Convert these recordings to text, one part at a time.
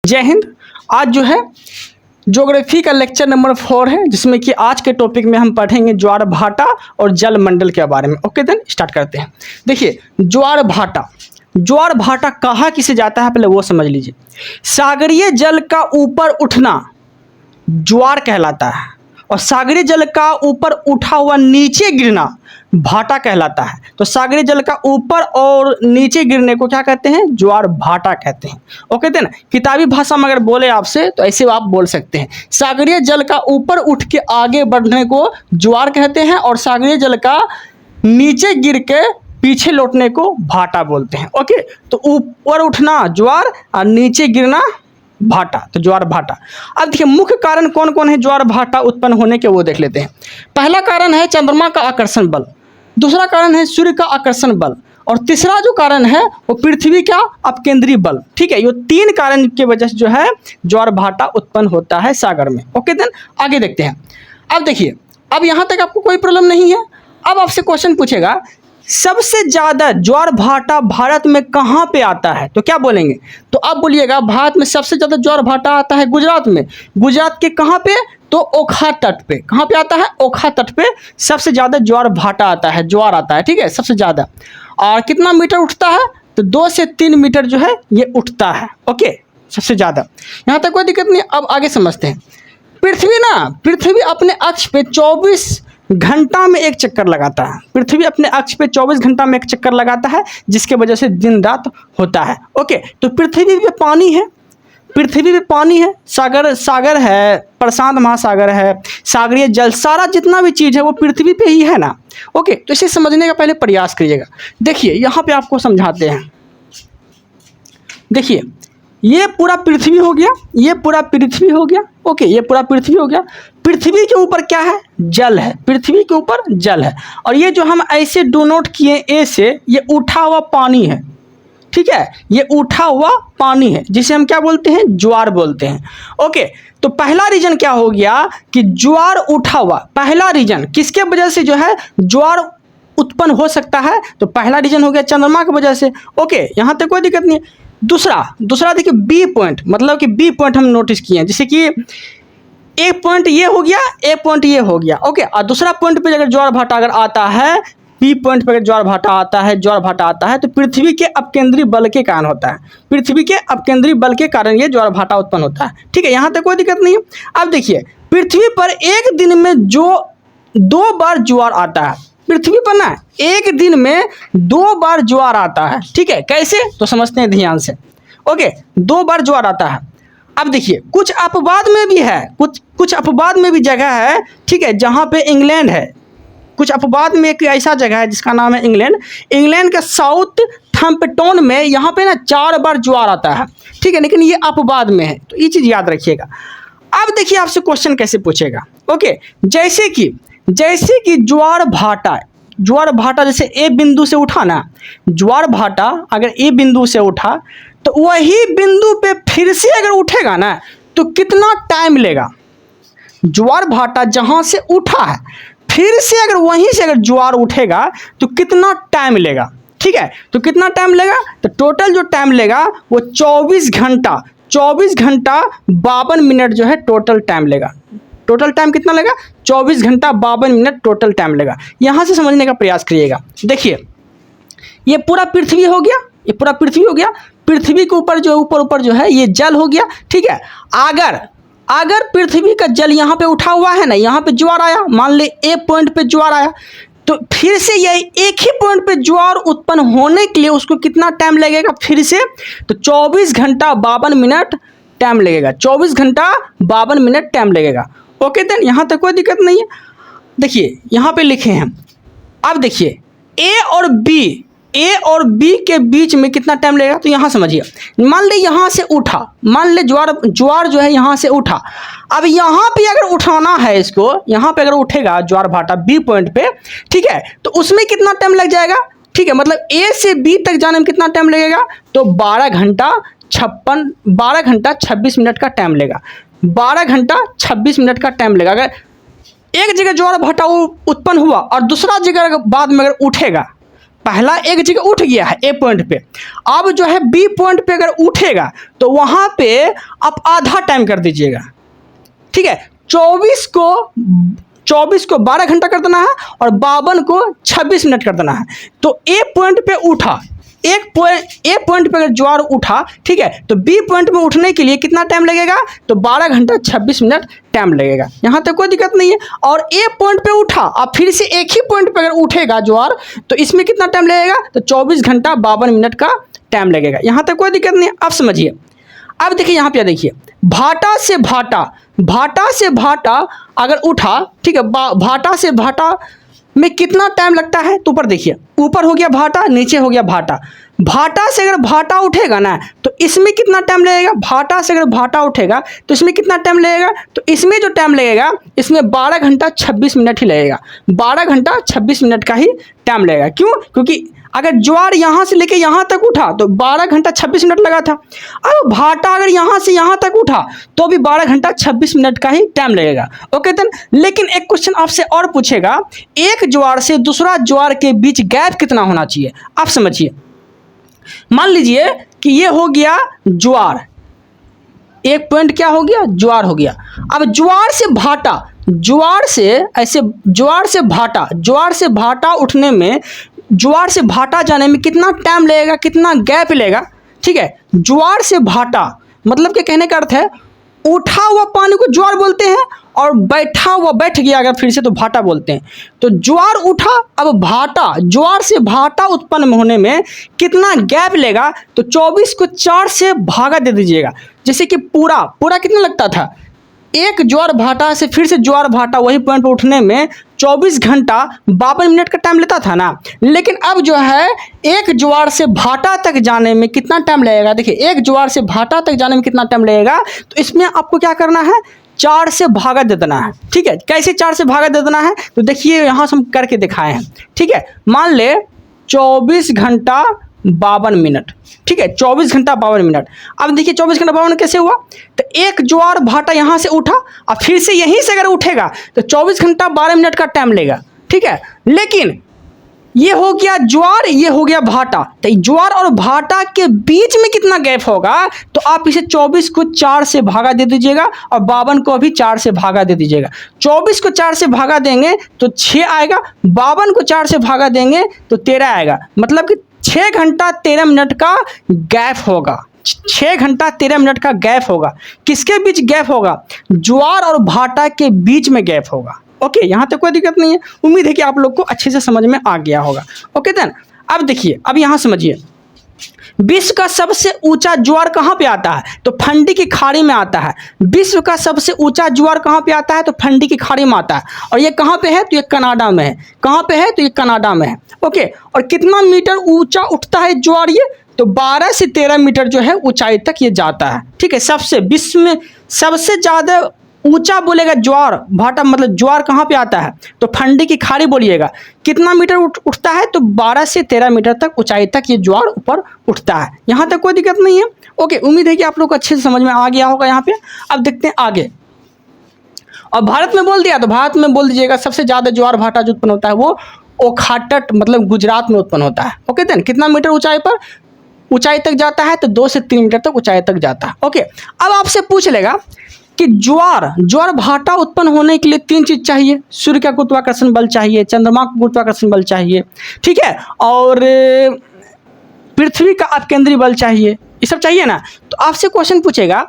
जय हिंद। आज जो है ज्योग्राफी का लेक्चर नंबर 4 है, जिसमें कि आज के टॉपिक में हम पढ़ेंगे ज्वार भाटा और जल मंडल के बारे में। ओके देन स्टार्ट करते हैं। देखिए ज्वार भाटा कहाँ किसे जाता है पहले वो समझ लीजिए। सागरीय जल का ऊपर उठना ज्वार कहलाता है और सागरीय जल का ऊपर उठा हुआ नीचे गिरना भाटा कहलाता है। तो सागरीय जल का ऊपर और नीचे गिरने को क्या कहते हैं? ज्वार भाटा कहते हैं। ओके देन किताबी भाषा में अगर बोले आपसे तो ऐसे आप बोल सकते हैं, सागरीय जल का ऊपर उठ के आगे बढ़ने को ज्वार कहते हैं और सागरीय जल का नीचे गिर के पीछे लौटने को भाटा बोलते हैं। ओके, तो ऊपर उठना ज्वार और नीचे गिरना भाटा, तो ज्वार भाटा। अब देखिए मुख्य कारण कौन कौन है ज्वार भाटा उत्पन्न होने के, वो देख लेते हैं। पहला कारण है चंद्रमा का आकर्षण बल, दूसरा कारण है सूर्य का आकर्षण बल और तीसरा जो कारण है वो पृथ्वी का अपकेंद्री बल। ठीक है, ये 3 कारण की वजह से जो है ज्वार भाटा उत्पन्न होता है सागर में। ओके देन आगे देखते हैं। अब देखिए, अब यहाँ तक आपको कोई प्रॉब्लम नहीं है। अब आपसे क्वेश्चन पूछेगा सबसे ज़्यादा ज्वार भाटा भारत में कहाँ पे आता है, तो क्या बोलेंगे? तो आप बोलिएगा भारत में सबसे ज़्यादा ज्वार भाटा आता है गुजरात में। गुजरात के कहाँ पे? तो ओखा तट पे। कहाँ पे आता है? ओखा तट पे सबसे ज़्यादा ज्वार भाटा आता है, ज्वार आता है। ठीक है, सबसे ज़्यादा। और कितना मीटर उठता है? तो 2 से 3 मीटर जो है ये उठता है। ओके, सबसे ज़्यादा। यहाँ तक कोई दिक्कत नहीं। अब आगे समझते हैं। पृथ्वी अपने अक्ष पे 24 घंटा में एक चक्कर लगाता है। पृथ्वी अपने अक्ष पे 24 घंटा में एक चक्कर लगाता है, जिसके वजह से दिन रात होता है। ओके, तो पृथ्वी पे पानी है, पृथ्वी पे पानी है, सागर है, प्रशांत महासागर है, सागरीय जल, सारा जितना भी चीज़ है वो पृथ्वी पे ही है ना। ओके, तो इसे समझने का पहले प्रयास करिएगा। देखिए यहाँ पे आपको समझाते हैं। देखिए ये पूरा पृथ्वी हो गया, ये पूरा पृथ्वी हो गया। ओके, ये पूरा पृथ्वी हो गया। पृथ्वी के ऊपर क्या है? जल है। पृथ्वी के ऊपर जल है और ये जो हम ऐसे डोनोट किए ए से, ये उठा हुआ पानी है। ठीक है, ये उठा हुआ पानी है जिसे हम क्या बोलते हैं? ज्वार बोलते हैं। ओके, तो पहला रीजन क्या हो गया कि ज्वार उठा हुआ। पहला रीजन किसके वजह से जो है ज्वार उत्पन्न हो सकता है? तो पहला रीजन हो गया चंद्रमा की वजह से। ओके, यहाँ तक कोई दिक्कत नहीं है। दूसरा देखिए बी पॉइंट, मतलब कि बी पॉइंट हम नोटिस किए हैं, जैसे कि एक पॉइंट ये हो गया, एक पॉइंट ये हो गया। ओके, और दूसरा पॉइंट पे अगर ज्वार भाटा अगर आता है, बी पॉइंट पे अगर ज्वार भाटा आता है तो पृथ्वी के अपकेंद्री बल के कारण होता है। पृथ्वी के अपकेंद्री बल के कारण ये ज्वार भाटा उत्पन्न होता है। ठीक है, यहाँ तक कोई दिक्कत नहीं है। अब देखिए पृथ्वी पर एक दिन में जो 2 बार ज्वार आता है, पृथ्वी पर ना एक दिन में 2 बार ज्वार आता है। ठीक है, कैसे? तो समझते हैं ध्यान से। ओके, 2 बार ज्वार आता है। अब देखिए कुछ अपवाद में भी है, कुछ अपवाद में भी जगह है। ठीक है, जहाँ पे इंग्लैंड है, कुछ अपवाद में एक ऐसा जगह है जिसका नाम है इंग्लैंड के साउथ थम्पटन में यहाँ पे ना 4 बार ज्वार आता है। ठीक है, लेकिन ये अपवाद में है, तो ये चीज़ याद रखिएगा। अब देखिए आपसे क्वेश्चन कैसे पूछेगा। ओके, जैसे कि ज्वार भाटा जैसे ए बिंदु से उठा ना, ज्वार भाटा अगर ए बिंदु से उठा तो वही बिंदु पे फिर से अगर उठेगा ना तो कितना टाइम लेगा? ज्वार भाटा जहाँ से उठा है फिर से अगर वहीं से अगर ज्वार उठेगा तो कितना टाइम लेगा? ठीक है, तो कितना टाइम लेगा? तो टोटल जो टाइम लेगा वो 24 घंटा 52 मिनट जो है टोटल टाइम लेगा। टोटल टाइम कितना लेगा? 24 घंटा 52 मिनट टोटल टाइम लेगा। यहाँ से समझने का प्रयास करिएगा। देखिए ये पूरा पृथ्वी हो गया, ये पूरा पृथ्वी हो गया। पृथ्वी के ऊपर ऊपर जो है ये जल हो गया। ठीक है, अगर पृथ्वी का जल यहाँ पे उठा हुआ है ना, यहाँ पे ज्वार आया, मान ले ए पॉइंट पे ज्वार आया, तो फिर से ये एक ही पॉइंट पे ज्वार उत्पन्न होने के लिए उसको कितना टाइम लगेगा? फिर से तो 24 घंटा 52 मिनट टाइम लगेगा। 24 घंटा 52 मिनट टाइम लगेगा। ओके देन यहाँ तक कोई दिक्कत नहीं है। देखिए यहाँ पे लिखे हैं। अब देखिए ए और बी के बीच में कितना टाइम लगेगा? तो यहाँ समझिए, मान ले यहाँ से उठा, मान ले ज्वार जो है यहाँ से उठा। अब यहाँ पे अगर उठाना है इसको, यहाँ पे अगर उठेगा ज्वार भाटा बी पॉइंट पे, ठीक है, तो उसमें कितना टाइम लग जाएगा? ठीक है, मतलब ए से बी तक जाने में कितना टाइम लगेगा? तो 12 घंटा 26 मिनट का टाइम लेगा। 12 घंटा 26 मिनट का टाइम लेगा। अगर एक जगह ज्वार भाटा उत्पन्न हुआ और दूसरा जगह बाद में अगर उठेगा पहला एक जगह उठ गया है ए पॉइंट पे, अब जो है बी पॉइंट पे अगर उठेगा तो वहाँ पे आप आधा टाइम कर दीजिएगा, ठीक है। 24 को 12 घंटा कर देना है और 52 को 26 मिनट कर देना है। तो ए पॉइंट पे उठा, ए पॉइंट पे अगर ज्वार उठा, ठीक है, तो बी पॉइंट में उठने के लिए कितना टाइम लगेगा, तो 12 घंटा 26 मिनट टाइम लगेगा। यहाँ तक कोई दिक्कत नहीं है। और ए पॉइंट पे उठा, अब फिर से एक ही पॉइंट पे अगर उठेगा ज्वार तो इसमें कितना टाइम लगेगा, तो 24 घंटा 52 मिनट का टाइम लगेगा। यहाँ तक कोई दिक्कत नहीं है। अब समझिए, अब देखिए यहाँ पे देखिए, भाटा से भाटा अगर उठा, ठीक है, भाटा से भाटा में कितना टाइम लगता है, तो ऊपर देखिए, ऊपर हो गया भाटा, नीचे हो गया भाटा। भाटा से अगर भाटा उठेगा ना तो इसमें कितना टाइम लगेगा, भाटा से अगर भाटा उठेगा तो इसमें कितना टाइम लगेगा, तो इसमें जो टाइम लगेगा इसमें 12 घंटा 26 मिनट ही लगेगा, 12 घंटा 26 मिनट का ही टाइम लगेगा। क्यों? क्योंकि अगर ज्वार यहाँ से लेके यहाँ तक उठा तो 12 घंटा 26 मिनट लगा था। अब भाटा अगर यहाँ से यहाँ तक उठा तो भी 12 घंटा 26 मिनट का ही टाइम लगेगा। ओके देन, लेकिन एक क्वेश्चन आपसे और पूछेगा, एक ज्वार से दूसरा ज्वार के बीच गैप कितना होना चाहिए। आप समझिए, मान लीजिए कि ये हो गया ज्वार, एक पॉइंट क्या हो गया, ज्वार हो गया। अब ज्वार से भाटा, ज्वार से भाटा उठने में, ज्वार से भाटा जाने में कितना टाइम लगेगा, कितना गैप लगेगा, ठीक है। ज्वार से भाटा मतलब के कहने का अर्थ है उठा हुआ पानी को ज्वार बोलते हैं और बैठ गया अगर फिर से तो भाटा बोलते हैं। तो ज्वार उठा, अब भाटा, ज्वार से भाटा उत्पन्न होने में कितना गैप लेगा, तो 24 को 4 से भागा दे दीजिएगा। जैसे कि पूरा कितना लगता था, एक ज्वार भाटा से फिर से ज्वार भाटा वही पॉइंट पर उठने में 24 घंटा 52 मिनट का टाइम लेता था ना, लेकिन अब जो है एक ज्वार से भाटा तक जाने में कितना टाइम लगेगा। देखिए, एक ज्वार से भाटा तक जाने में कितना टाइम लगेगा, तो इसमें आपको क्या करना है, 4 से भागा दे देना है, ठीक है। कैसे 4 से भागा दे देना है, तो देखिए यहाँ से हम करके दिखाए हैं, ठीक है। मान ले 24 घंटा 52 मिनट, ठीक है, 24 घंटा 52 मिनट। अब देखिए 24 घंटा 52 कैसे हुआ, तो एक ज्वार भाटा यहाँ से उठा, अब फिर से यहीं से अगर उठेगा तो 24 घंटा 12 मिनट का टाइम लेगा, ठीक है। लेकिन ये हो गया ज्वार, ये हो गया भाटा, तो ज्वार और भाटा के बीच में कितना गैप होगा, तो आप इसे 24 को 4 से भागा दे दीजिएगा और 52 को भी 4 से भागा दे दीजिएगा। 24 को 4 से भागा देंगे तो 6 आएगा, 52 को 4 से भागा देंगे तो 13 आएगा। मतलब कि 6 घंटा 13 मिनट का गैप होगा, 6 घंटा 13 मिनट का गैप होगा। किसके बीच गैप होगा, ज्वार और भाटा के बीच में गैप होगा। ओके, यहाँ तक कोई दिक्कत नहीं है। उम्मीद है कि आप लोग को अच्छे से समझ में आ गया होगा। ओके देन, अब देखिए, अब यहाँ समझिए, विश्व का सबसे ऊंचा ज्वार कहाँ पे आता है, तो फंडी की खाड़ी में आता है। विश्व का सबसे ऊंचा ज्वार कहाँ पे आता है, तो फंडी की खाड़ी में आता है। और ये कहाँ पे है, तो ये कनाडा में है। कहाँ पे है, तो ये कनाडा में है। ओके, और कितना मीटर ऊंचा उठता है ज्वार, ये तो 12 से 13 मीटर जो है ऊंचाई तक ये जाता है, ठीक है। सबसे विश्व में सबसे ज़्यादा ऊंचा बोलेगा ज्वार भाटा, मतलब ज्वार कहाँ पे आता है, तो फंडी की खाड़ी बोलिएगा। कितना मीटर उठता है, तो 12 से 13 मीटर तक ऊंचाई तक ये ज्वार ऊपर उठता है। यहाँ तक कोई दिक्कत नहीं है। ओके, उम्मीद है कि आप लोग को अच्छे से समझ में आ गया होगा यहाँ पे। अब देखते हैं आगे। और भारत में बोल दिया तो भारत में बोल दीजिएगा सबसे ज़्यादा ज्वार भाटा जो उत्पन्न होता है वो ओखाटट मतलब गुजरात में उत्पन्न होता है। ओके देन, कितना मीटर ऊंचाई तक जाता है, तो 2 से 3 मीटर तक ऊंचाई तक जाता है। ओके, अब आपसे पूछ लेगा कि ज्वार भाटा उत्पन्न होने के लिए 3 चीज चाहिए, सूर्य का गुरुत्वाकर्षण बल चाहिए, चंद्रमा का गुरुत्वाकर्षण बल चाहिए, ठीक है, और पृथ्वी का अपकेंद्री बल चाहिए, ये सब चाहिए ना। तो आपसे क्वेश्चन पूछेगा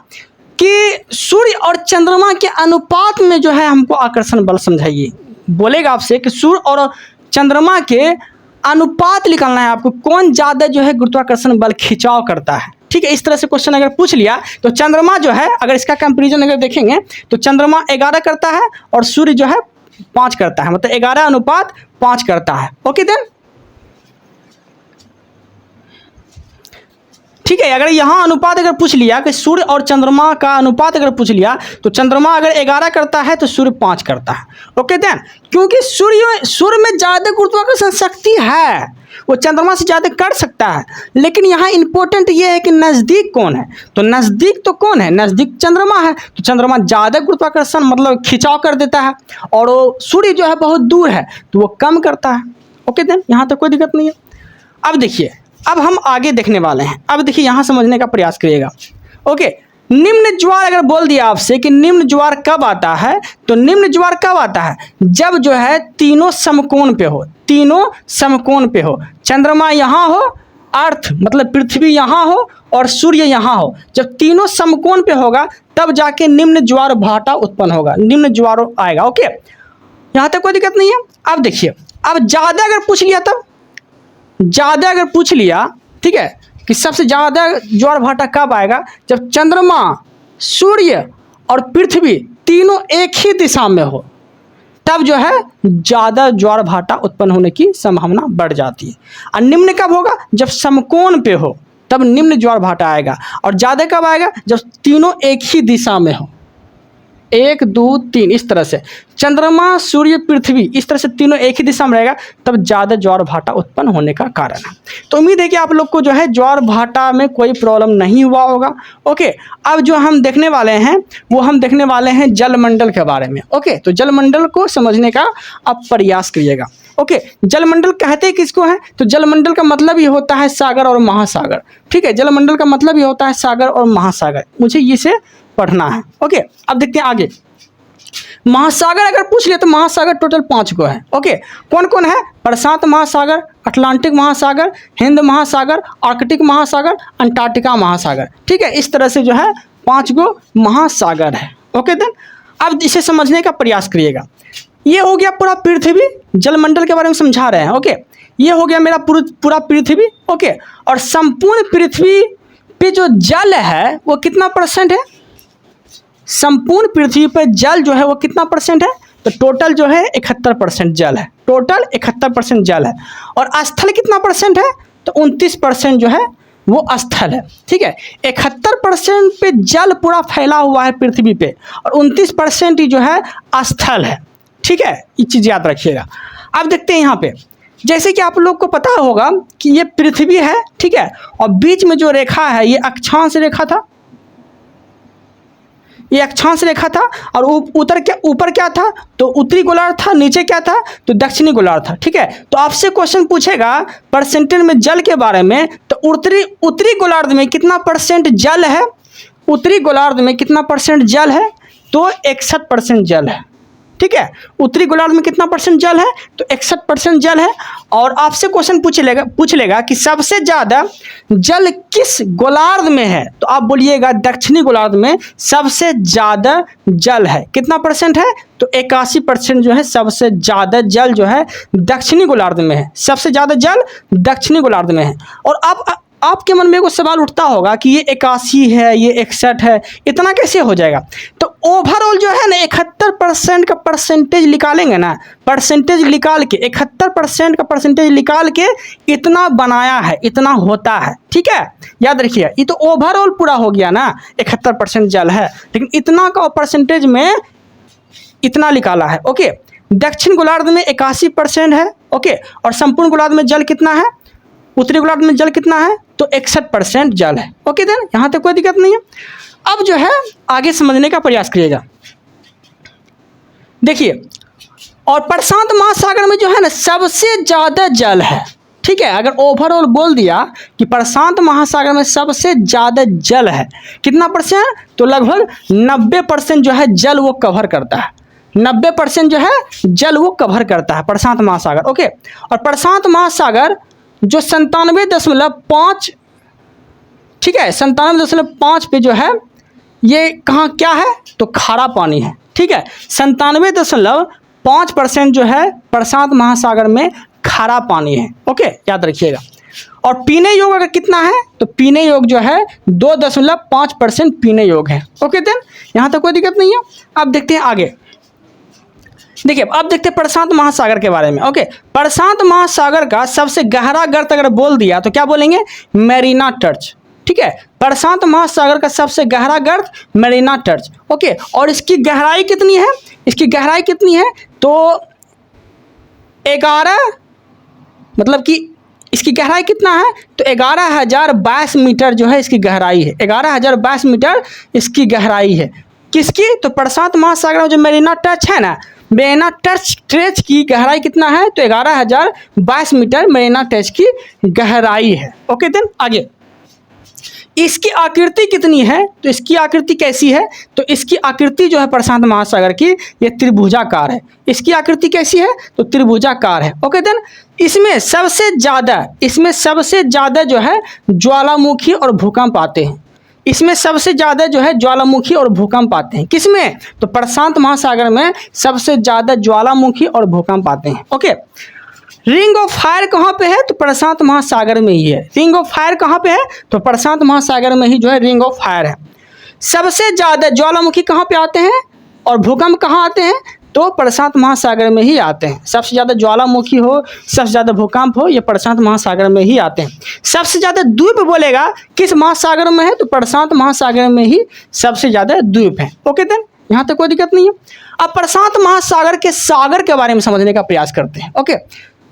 कि सूर्य और चंद्रमा के अनुपात में जो है हमको आकर्षण बल समझाइए। बोलेगा आपसे कि सूर्य और चंद्रमा के अनुपात निकालना है आपको, कौन ज़्यादा जो है गुरुत्वाकर्षण बल खिंचाव करता है, ठीक है। इस तरह से क्वेश्चन अगर पूछ लिया तो चंद्रमा जो है, अगर इसका कंपैरिजन अगर देखेंगे तो चंद्रमा 11 करता है और सूर्य जो है 5 करता है, मतलब 11:5 करता है। ओके देन, ठीक है। अगर यहाँ अनुपात अगर पूछ लिया कि सूर्य और चंद्रमा का अनुपात अगर पूछ लिया तो चंद्रमा अगर 11 करता है तो सूर्य 5 करता है। ओके देन, क्योंकि सूर्य में ज़्यादा गुरुत्वाकर्षण शक्ति है, वो चंद्रमा से ज़्यादा कर सकता है। लेकिन यहाँ इंपॉर्टेंट ये है कि नज़दीक कौन है, तो नज़दीक तो कौन है, नज़दीक चंद्रमा है। तो चंद्रमा ज़्यादा गुरुत्वाकर्षण मतलब खिंचाव कर देता है, और सूर्य जो है बहुत दूर है तो वो कम करता है। ओके देन, यहाँ तक कोई दिक्कत नहीं है। अब देखिए, अब हम आगे देखने वाले हैं। अब देखिए यहाँ समझने का प्रयास करिएगा। ओके, निम्न ज्वार अगर बोल दिया आपसे कि निम्न ज्वार कब आता है, तो निम्न ज्वार कब आता है, जब जो है तीनों समकोण पे हो, तीनों समकोण पे हो, चंद्रमा यहाँ हो, अर्थ मतलब पृथ्वी यहाँ हो और सूर्य यहाँ हो, जब तीनों समकोण पे होगा तब जाके निम्न ज्वार भाटा उत्पन्न होगा, निम्न ज्वार आएगा। ओके, यहाँ तक कोई दिक्कत नहीं है। अब देखिए, अब ज़्यादा अगर पूछ लिया, तब ज़्यादा अगर पूछ लिया, ठीक है, कि सबसे ज़्यादा ज्वार भाटा कब आएगा, जब चंद्रमा, सूर्य और पृथ्वी तीनों एक ही दिशा में हो, तब जो है ज़्यादा ज्वार भाटा उत्पन्न होने की संभावना बढ़ जाती है। और निम्न कब होगा, जब समकोण पे हो, तब निम्न ज्वार भाटा आएगा। और ज़्यादा कब आएगा, जब तीनों एक ही दिशा में हो, 1 2 3 इस तरह से, चंद्रमा, सूर्य, पृथ्वी इस तरह से तीनों एक ही दिशा में रहेगा, तब ज़्यादा ज्वार भाटा उत्पन्न होने का कारण है। तो उम्मीद है कि आप लोग को जो है ज्वार भाटा में कोई प्रॉब्लम नहीं हुआ होगा। ओके, अब जो हम देखने वाले हैं वो हम देखने वाले हैं जलमंडल के बारे में। ओके, तो जलमंडल को समझने का आप प्रयास करिएगा। ओके, जलमंडल कहते किसको हैं, तो जलमंडल का मतलब ये होता है सागर और महासागर। ठीक है, जलमंडल का मतलब ये होता है सागर और महासागर, मुझे इसे पढ़ना है। ओके, अब देखते हैं आगे। महासागर अगर पूछ लिया तो महासागर टोटल 5 को है। ओके, कौन कौन है, प्रशांत महासागर, अटलांटिक महासागर, हिंद महासागर, आर्कटिक महासागर, अंटार्कटिका महासागर। ठीक है, इस तरह से जो है 5 गो महासागर है। ओके देन, अब इसे समझने का प्रयास करिएगा। ये हो गया पूरा पृथ्वी, जलमंडल के बारे में समझा रहे हैं। ओके, ये हो गया मेरा पूरा पृथ्वी। ओके, और संपूर्ण पृथ्वी पे जो जल है वो कितना % है, संपूर्ण पृथ्वी पर जल जो है वो कितना % है, तो टोटल जो है 71% जल है, टोटल 71% जल है। और स्थल कितना % है, तो 29% जो है वो स्थल है। ठीक है, 71% पे जल पूरा फैला हुआ है पृथ्वी पे, और 29% ही जो है स्थल है। ठीक है, ये चीज़ याद रखिएगा। अब देखते हैं यहाँ पे, जैसे कि आप लोग को पता होगा कि ये पृथ्वी है, ठीक है, और बीच में जो रेखा है ये अक्षांश रेखा था, ये अक्षांश रेखा था, और ऊपर क्या था, तो उत्तरी गोलार्ध था, नीचे क्या था, तो दक्षिणी गोलार्ध था। ठीक है, तो आपसे क्वेश्चन पूछेगा परसेंटेज में जल के बारे में, तो उत्तरी गोलार्ध में कितना % जल है, उत्तरी गोलार्ध में कितना % जल है, तो 61% जल है। ठीक है, उत्तरी गोलार्ध में कितना % जल है, तो 61% जल है। और आपसे क्वेश्चन पूछ लेगा कि सबसे ज़्यादा जल किस गोलार्ध में है, तो आप बोलिएगा दक्षिणी गोलार्ध में सबसे ज़्यादा जल है। कितना % है, तो 81% जो है सबसे ज़्यादा जल जो है दक्षिणी गोलार्ध में है, सबसे ज़्यादा जल दक्षिणी गोलार्ध में है। और आपके मन में एक सवाल उठता होगा कि ये 81 है, ये 61 है, इतना कैसे हो जाएगा, तो ओवरऑल जो है ना 71% का परसेंटेज निकालेंगे ना, परसेंटेज निकाल के 71% का परसेंटेज निकाल के इतना बनाया है, इतना होता है। ठीक है, याद रखिए, ये तो ओवरऑल पूरा हो गया ना, 71% जल है, लेकिन इतना का परसेंटेज में इतना निकाला है। ओके, दक्षिण गोलार्ध में 81% है। ओके, और संपूर्ण गोलार्ध में जल कितना है, उत्तरी गोलार्ध में जल कितना है, तो 61% जल है। ओके देन, यहाँ तक कोई दिक्कत नहीं है। अब जो है आगे समझने का प्रयास करिएगा। देखिए, और प्रशांत महासागर में जो है ना सबसे ज़्यादा जल है। ठीक है, अगर ओवरऑल बोल दिया कि प्रशांत महासागर में सबसे ज़्यादा जल है, कितना %, तो लगभग 90% जो है जल वो कवर करता है, 90% जो है जल वो कवर करता है प्रशांत महासागर। ओके, और प्रशांत महासागर जो 97.5, ठीक है, 97.5 पे जो है ये कहाँ क्या है, तो खारा पानी है। ठीक है, 97.5% जो है प्रशांत महासागर में खारा पानी है। ओके, याद रखिएगा। और पीने योग्य अगर कितना है, तो पीने योग्य जो है 2.5% पीने योग्य है। ओके देन, यहाँ तक कोई दिक्कत नहीं है। अब देखते हैं आगे। देखिए, अब देखते हैं प्रशांत महासागर के बारे में। ओके, प्रशांत महासागर का सबसे गहरा गर्त अगर बोल दिया तो क्या बोलेंगे, मैरीना ट्रंच। ठीक है, प्रशांत महासागर का सबसे गहरा गर्त मैरीना ट्रंच। ओके, और इसकी गहराई कितनी है, इसकी गहराई कितनी है, तो 11, मतलब कि इसकी गहराई कितना है, तो 11,022 मीटर जो है इसकी गहराई है, 11,022 मीटर इसकी गहराई है। किसकी, तो प्रशांत महासागर में जो मैरीना ट्रंच है ना, मरीना ट्रेंच की गहराई कितना है, तो 11,022 मीटर मरीना ट्रेंच की गहराई है। ओके देन आगे, इसकी आकृति कितनी है, तो इसकी आकृति कैसी है, तो इसकी आकृति जो है प्रशांत महासागर की ये त्रिभुजाकार है। इसकी आकृति कैसी है, तो त्रिभुजाकार है। ओके देन, इसमें सबसे ज़्यादा जो है ज्वालामुखी और भूकंप आते हैं। इसमें सबसे ज़्यादा जो है ज्वालामुखी और भूकंप आते हैं। किसमें, तो प्रशांत महासागर में सबसे ज़्यादा ज्वालामुखी और भूकंप आते हैं। ओके, रिंग ऑफ फायर कहाँ पे है, तो प्रशांत महासागर में ही है। रिंग ऑफ फायर कहाँ पे है, तो प्रशांत महासागर में ही जो है रिंग ऑफ फायर है। सबसे ज़्यादा ज्वालामुखी कहाँ पे आते हैं और भूकंप कहाँ आते हैं, तो प्रशांत महासागर में ही आते हैं। सबसे ज़्यादा ज्वालामुखी हो, सबसे ज़्यादा भूकंप हो, ये प्रशांत महासागर में ही आते हैं। सबसे ज़्यादा द्वीप बोलेगा किस महासागर में है, तो प्रशांत महासागर में ही सबसे ज़्यादा द्वीप है। ओके देन, यहाँ तक कोई दिक्कत नहीं है। अब प्रशांत महासागर के सागर के बारे में समझने का प्रयास करते हैं। ओके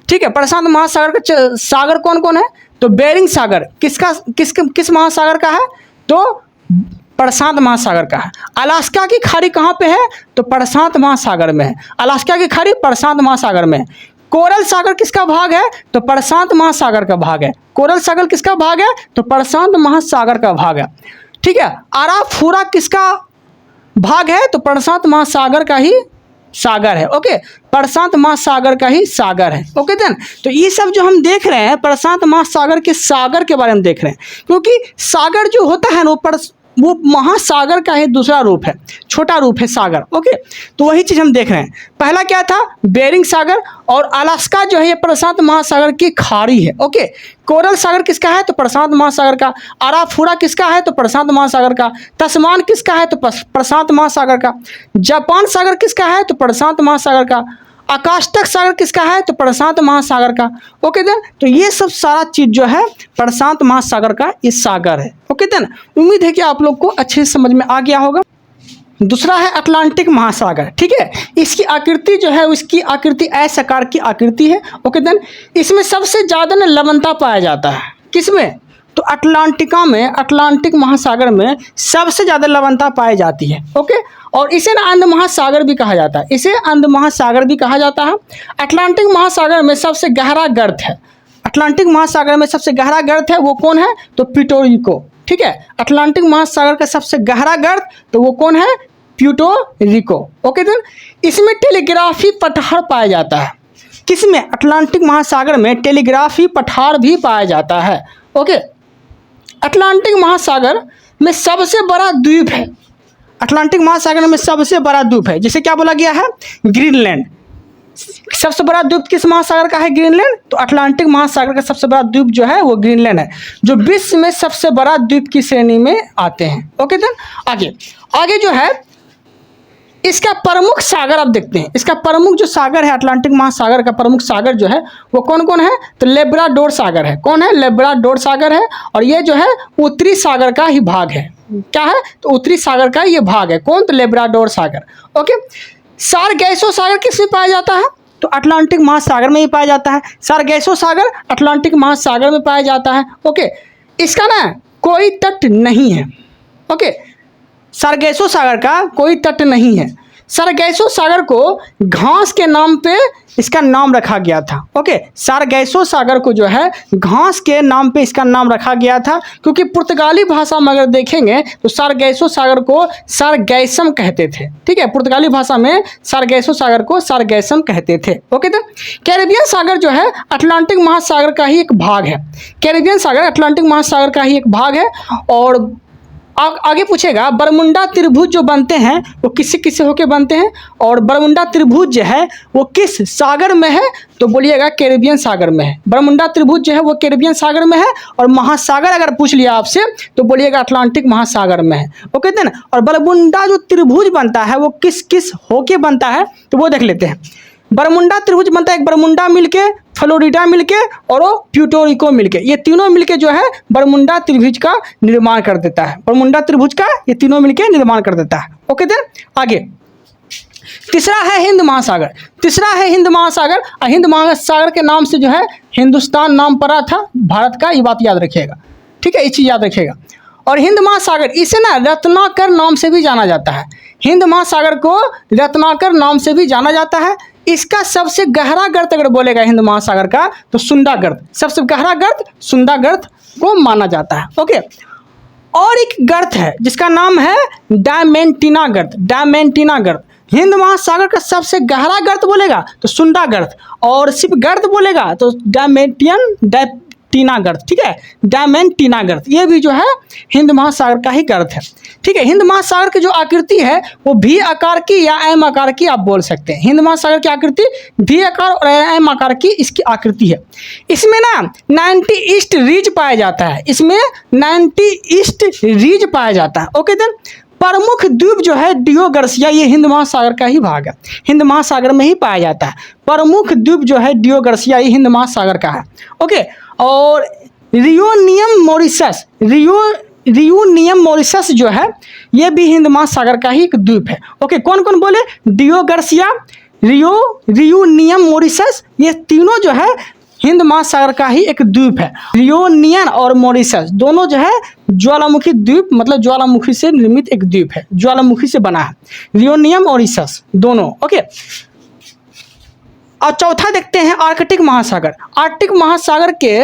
ठीक है, प्रशांत महासागर का सागर कौन कौन है, तो बेरिंग सागर किस महासागर का है, तो प्रशांत महासागर का है। अलास्का की खाड़ी कहाँ पे है, तो प्रशांत महासागर में है। अलास्का की खाड़ी प्रशांत महासागर में है। कोरल सागर किसका भाग है, तो प्रशांत महासागर का भाग है। कोरल सागर किसका भाग है, तो प्रशांत महासागर का भाग है। ठीक है, आराफूरा किसका भाग है, तो प्रशांत महासागर का ही सागर है। ओके, प्रशांत महासागर का ही सागर है। ओके देन, तो ये सब जो हम देख रहे हैं प्रशांत महासागर के सागर के बारे में देख रहे हैं, क्योंकि सागर जो होता है ना वो महासागर का ही दूसरा रूप है, छोटा रूप है सागर। ओके, तो वही चीज़ हम देख रहे हैं। पहला क्या था, बेरिंग सागर, और अलास्का जो है ये प्रशांत महासागर की खाड़ी है। ओके, कोरल सागर किसका है, तो प्रशांत महासागर का। आराफूरा किसका है, तो प्रशांत महासागर का। तस्मान किसका है, तो प्रशांत महासागर का। जापान सागर किसका है, तो प्रशांत महासागर का। आकाशतक सागर किसका है, तो प्रशांत महासागर का। ओके देन, तो ये सब सारा चीज़ जो है प्रशांत महासागर का ये सागर है। ओके देन, उम्मीद है कि आप लोग को अच्छे से समझ में आ गया होगा। दूसरा है अटलांटिक महासागर। ठीक है, इसकी आकृति जो है उसकी आकृति एस आकार की आकृति है। ओके देन, इसमें सबसे ज़्यादा ना लवणता पाया जाता है। किसमें, तो अटलांटिका में, अटलांटिक महासागर में सबसे ज़्यादा लवणता पाई जाती है। ओके, और इसे ना अंध महासागर भी कहा जाता है। इसे अंध महासागर भी कहा जाता है। अटलांटिक महासागर में सबसे गहरा गर्त है। अटलांटिक महासागर में सबसे गहरा गर्त है वो कौन है, तो प्यूर्टो रिको। ठीक है, अटलांटिक महासागर का सबसे गहरा गर्त तो वो कौन है, प्यूर्टो रिको। ओके देन, इसमें टेलीग्राफी पठार पाया जाता है। किसमें, अटलांटिक महासागर में टेलीग्राफी पठार भी पाया जाता है। ओके, अटलांटिक महासागर में सबसे बड़ा द्वीप है। अटलांटिक महासागर में सबसे बड़ा द्वीप है, जिसे क्या बोला गया है, ग्रीनलैंड। सबसे बड़ा द्वीप किस महासागर का है, ग्रीनलैंड। तो अटलांटिक महासागर का सबसे बड़ा द्वीप जो है वो ग्रीनलैंड है, जो विश्व में सबसे बड़ा द्वीप की श्रेणी में आते हैं। ओके देन, आगे जो है इसका प्रमुख सागर आप देखते हैं। इसका प्रमुख जो सागर है अटलांटिक महासागर का प्रमुख सागर जो है वो कौन कौन है, तो लेब्राडोर सागर है। कौन है, लेब्राडोर सागर है। और ये जो है उत्तरी सागर का ही भाग है। क्या है, तो उत्तरी सागर का ये भाग है। कौन, तो लेब्राडोर सागर। ओके, सारगैसो सागर किस में पाया जाता है, तो अटलांटिक महासागर में ही पाया जाता है। सारगैसो सागर अटलांटिक महासागर में पाया जाता है। ओके, इसका ना कोई तट नहीं है। ओके, सारगैसो सागर का कोई तट नहीं है। सारगैसो सागर को घास के नाम पे इसका नाम रखा गया था। ओके, सारगैसो सागर को जो है घास के नाम पे इसका नाम रखा गया था, क्योंकि पुर्तगाली भाषा में अगर देखेंगे तो सारगैसो सागर को सारगैसम कहते थे। ठीक है, पुर्तगाली भाषा में सारगैसो सागर को सारगैसम कहते थे। ओके, तो कैरिबियन सागर जो है अटलांटिक महासागर का ही एक भाग है। कैरिबियन सागर अटलांटिक महासागर का ही एक भाग है। और आगे पूछेगा बरमुंडा त्रिभुज जो बनते हैं वो किससे किससे होके बनते हैं, और बरमुंडा त्रिभुज जो है वो किस सागर में है, तो बोलिएगा कैरिबियन सागर में है। बरमुंडा त्रिभुज जो है वो कैरिबियन सागर में है। और महासागर अगर पूछ लिया आपसे तो बोलिएगा अटलांटिक महासागर में है। ओके देन, और बरमुंडा जो त्रिभुज बनता है वो किस किस होके बनता है, तो वो देख लेते हैं। बरमुंडा त्रिभुज बनता है एक बरमुंडा मिलके, फ्लोरिडा मिलके और वो प्यूर्टो रिको मिलके, ये तीनों मिलके जो है बरमुंडा त्रिभुज का निर्माण कर देता है। बरमुंडा त्रिभुज का ये तीनों मिलके निर्माण कर देता है। ओके देन, आगे तीसरा है हिंद महासागर। तीसरा है हिंद महासागर। हिंद महासागर के नाम से जो है हिंदुस्तान नाम पड़ा था भारत का, ये बात याद रखिएगा। ठीक है, ये चीज़ याद रखिएगा। और हिंद महासागर इसे ना रत्नाकर नाम से भी जाना जाता है। हिंद महासागर को रत्नाकर नाम से भी जाना जाता है। इसका सबसे गहरा गर्त अगर बोलेगा हिंद महासागर का तो सुंदा गर्त, सबसे गहरा गर्त सुंदा गर्त को माना जाता है। ओके, और एक गर्त है जिसका नाम है डायमेंटिना गर्त। डायमेंटिना गर्त हिंद महासागर का सबसे गहरा गर्त बोलेगा तो सुंदा गर्त, और सिर्फ गर्त बोलेगा तो डायमेंटिना गर्त। ठीक है, डायमेंटिना गर्त ये भी जो है हिंद महासागर का ही गर्त है। ठीक है, हिंद महासागर की जो आकृति है वो भी आकार की या एम आकार की आप बोल सकते हैं। हिंद महासागर की आकृति भी आकार और एम आकार की इसकी आकृति है। इसमें ना 90 ईस्ट रीज पाया जाता है, इसमें 90 ईस्ट रीज पाया जाता है। ओके देन, प्रमुख द्वीप जो है डियो गार्सिया ये हिंद महासागर का ही भाग है, हिंद महासागर में ही पाया जाता है। प्रमुख द्वीप जो है डियो गार्सिया ये हिंद महासागर का है। ओके, और रियूनियम मॉरिशस, रियूनियम मॉरिशस जो है ये भी हिंद महासागर का ही एक द्वीप है। ओके, कौन कौन बोले? डियो गार्सिया, रियूनियम मॉरिशस, ये तीनों जो है हिंद महासागर का ही एक द्वीप है। रियूनियन और मॉरिशस दोनों जो है ज्वालामुखी द्वीप, मतलब ज्वालामुखी से निर्मित एक द्वीप है, ज्वालामुखी से बना है रियूनियम और मॉरिशस दोनों। ओके, और चौथा देखते हैं आर्कटिक महासागर। आर्कटिक महासागर के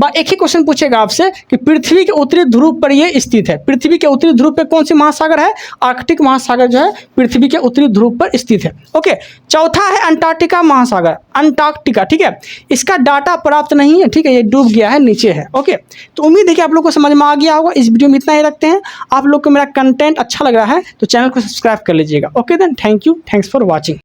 एक ही क्वेश्चन पूछेगा आपसे कि पृथ्वी के उत्तरी ध्रुव पर यह स्थित है। पृथ्वी के उत्तरी ध्रुव पर कौन सी महासागर है? आर्कटिक महासागर जो है पृथ्वी के उत्तरी ध्रुव पर स्थित है। ओके, चौथा है अंटार्कटिका महासागर, अंटार्कटिका। ठीक है, इसका डाटा प्राप्त नहीं है। ठीक है, ये डूब गया है, नीचे है। ओके, तो उम्मीद है कि आप लोग को समझ में आ गया होगा। इस वीडियो में इतना ही रखते हैं। आप लोग को मेरा कंटेंट अच्छा लग रहा है तो चैनल को सब्सक्राइब कर लीजिएगा। Okay then, thank you, thanks for watching.